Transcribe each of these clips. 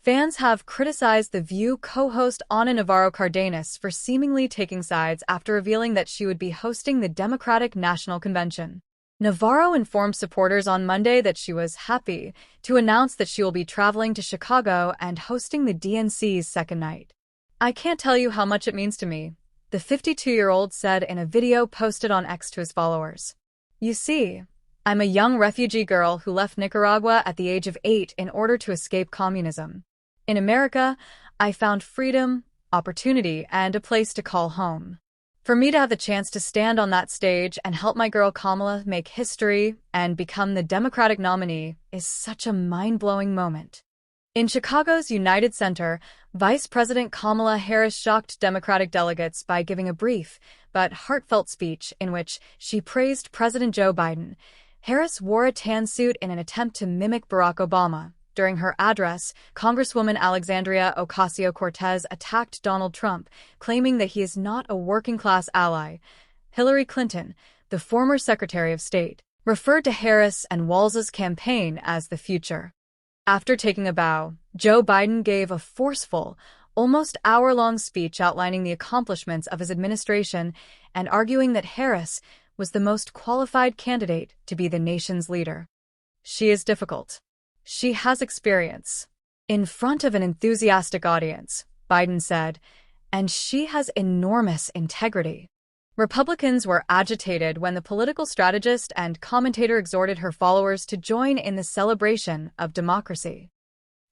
Fans have criticized The View co-host Ana Navarro-Cárdenas for seemingly taking sides after revealing that she would be hosting the Democratic National Convention. Navarro informed supporters on Monday that she was happy to announce that she will be traveling to Chicago and hosting the DNC's second night. "I can't tell you how much it means to me," the 52-year-old said in a video posted on X to his followers. "You see, I'm a young refugee girl who left Nicaragua at the age of 8 in order to escape communism. In America, I found freedom, opportunity, and a place to call home. For me to have the chance to stand on that stage and help my girl Kamala make history and become the Democratic nominee is such a mind-blowing moment." In Chicago's United Center, Vice President Kamala Harris shocked Democratic delegates by giving a brief but heartfelt speech in which she praised President Joe Biden. Harris wore a tan suit in an attempt to mimic Barack Obama. During her address, Congresswoman Alexandria Ocasio-Cortez attacked Donald Trump, claiming that he is not a working-class ally. Hillary Clinton, the former Secretary of State, referred to Harris and Walz's campaign as the future. After taking a bow, Joe Biden gave a forceful, almost hour-long speech outlining the accomplishments of his administration and arguing that Harris was the most qualified candidate to be the nation's leader. "She is difficult. She has experience in front of an enthusiastic audience," Biden said, "and she has enormous integrity." Republicans were agitated when the political strategist and commentator exhorted her followers to join in the celebration of democracy.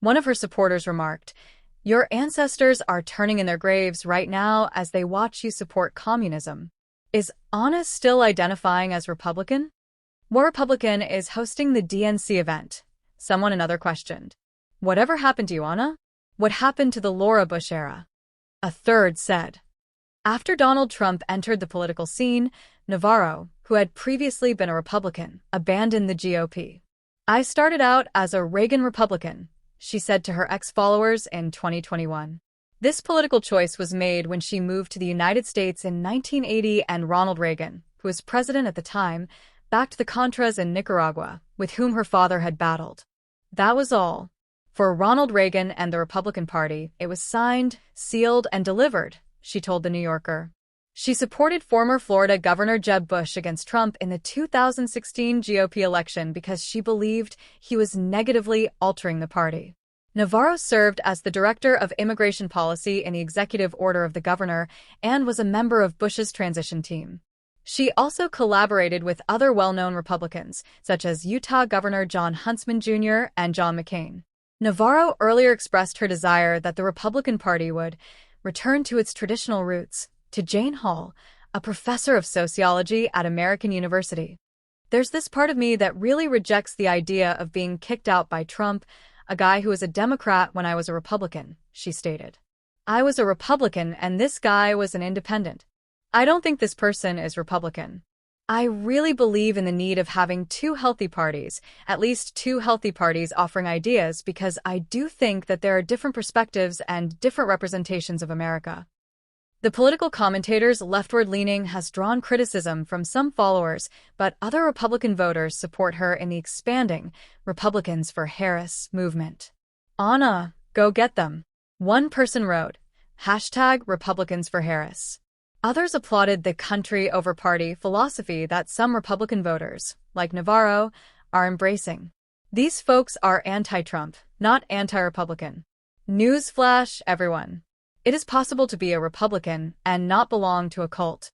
One of her supporters remarked, "Your ancestors are turning in their graves right now as they watch you support communism." Is Ana still identifying as Republican? What Republican is hosting the DNC event? Another questioned. "Whatever happened to you, Ana? What happened to the Laura Bush era?" A third said. After Donald Trump entered the political scene, Navarro, who had previously been a Republican, abandoned the GOP. "I started out as a Reagan Republican," she said to her ex-followers in 2021. This political choice was made when she moved to the United States in 1980 and Ronald Reagan, who was president at the time, backed the Contras in Nicaragua, with whom her father had battled. That was all. For Ronald Reagan and the Republican Party, it was signed, sealed, and delivered, she told The New Yorker. She supported former Florida Governor Jeb Bush against Trump in the 2016 GOP election because she believed he was negatively altering the party. Navarro served as the director of immigration policy in the executive order of the governor and was a member of Bush's transition team. She also collaborated with other well-known Republicans, such as Utah Governor Jon Huntsman Jr. and John McCain. Navarro earlier expressed her desire that the Republican Party would return to its traditional roots. To Jane Hall, a professor of sociology at American University, "There's this part of me that really rejects the idea of being kicked out by Trump, a guy who was a Democrat when I was a Republican," she stated. "I was a Republican and this guy was an independent. I don't think this person is Republican. I really believe in the need of having two healthy parties, at least two healthy parties offering ideas, because I do think that there are different perspectives and different representations of America." The political commentator's leftward leaning has drawn criticism from some followers, but other Republican voters support her in the expanding Republicans for Harris movement. "Ana, go get them," one person wrote, #Republicans for Harris. Others applauded the country-over-party philosophy that some Republican voters, like Navarro, are embracing. These folks are anti-Trump, not anti-Republican. Newsflash, everyone. It is possible to be a Republican and not belong to a cult.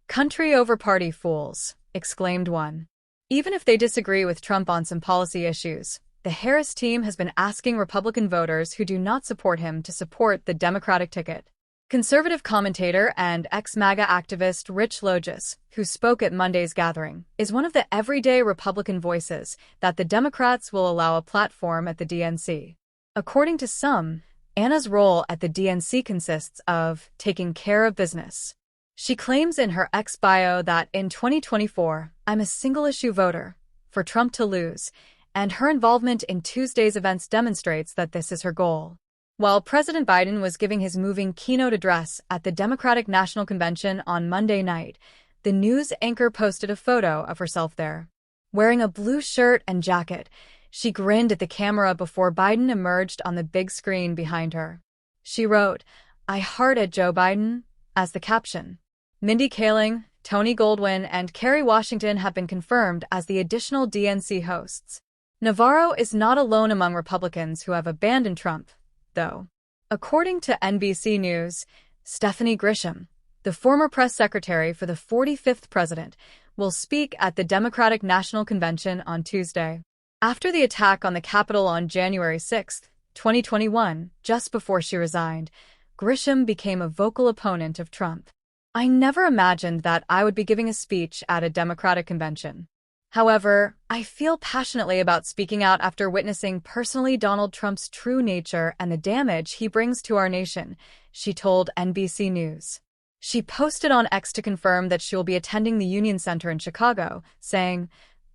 "Country-over-party fools," exclaimed one. Even if they disagree with Trump on some policy issues, the Harris team has been asking Republican voters who do not support him to support the Democratic ticket. Conservative commentator and ex-MAGA activist Rich Logis, who spoke at Monday's gathering, is one of the everyday Republican voices that the Democrats will allow a platform at the DNC. According to some, Ana's role at the DNC consists of taking care of business. She claims in her ex-bio that in 2024, "I'm a single-issue voter for Trump to lose," and her involvement in Tuesday's events demonstrates that this is her goal. While President Biden was giving his moving keynote address at the Democratic National Convention on Monday night, the news anchor posted a photo of herself there. Wearing a blue shirt and jacket, She grinned at the camera before Biden emerged on the big screen behind her. She wrote, "I heart at Joe Biden," as the caption. Mindy Kaling, Tony Goldwyn, and Kerry Washington have been confirmed as the additional DNC hosts. Navarro is not alone among Republicans who have abandoned Trump, though. According to NBC News, Stephanie Grisham, the former press secretary for the 45th president, will speak at the Democratic National Convention on Tuesday. After the attack on the Capitol on January 6, 2021, just before she resigned, Grisham became a vocal opponent of Trump. "I never imagined that I would be giving a speech at a Democratic convention. However, I feel passionately about speaking out after witnessing personally Donald Trump's true nature and the damage he brings to our nation," she told NBC News. She posted on X to confirm that she will be attending the Union Center in Chicago, saying,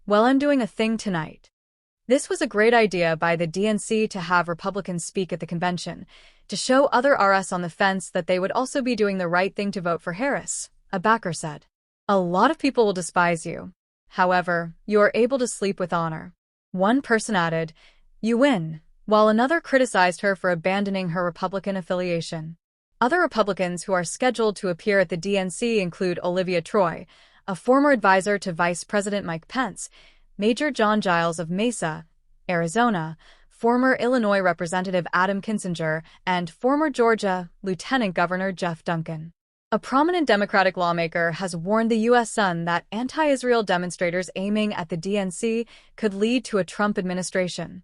"Well, I'm doing a thing tonight." This was a great idea by the DNC to have Republicans speak at the convention, to show other RS on the fence that they would also be doing the right thing to vote for Harris, a backer said. "A lot of people will despise you. However, you are able to sleep with honor." One person added, "You win," while another criticized her for abandoning her Republican affiliation. Other Republicans who are scheduled to appear at the DNC include Olivia Troy, a former advisor to Vice President Mike Pence, Major John Giles of Mesa, Arizona, former Illinois Representative Adam Kinzinger, and former Georgia Lieutenant Governor Jeff Duncan. A prominent Democratic lawmaker has warned the U.S. Sun that anti-Israel demonstrators aiming at the DNC could lead to a Trump administration.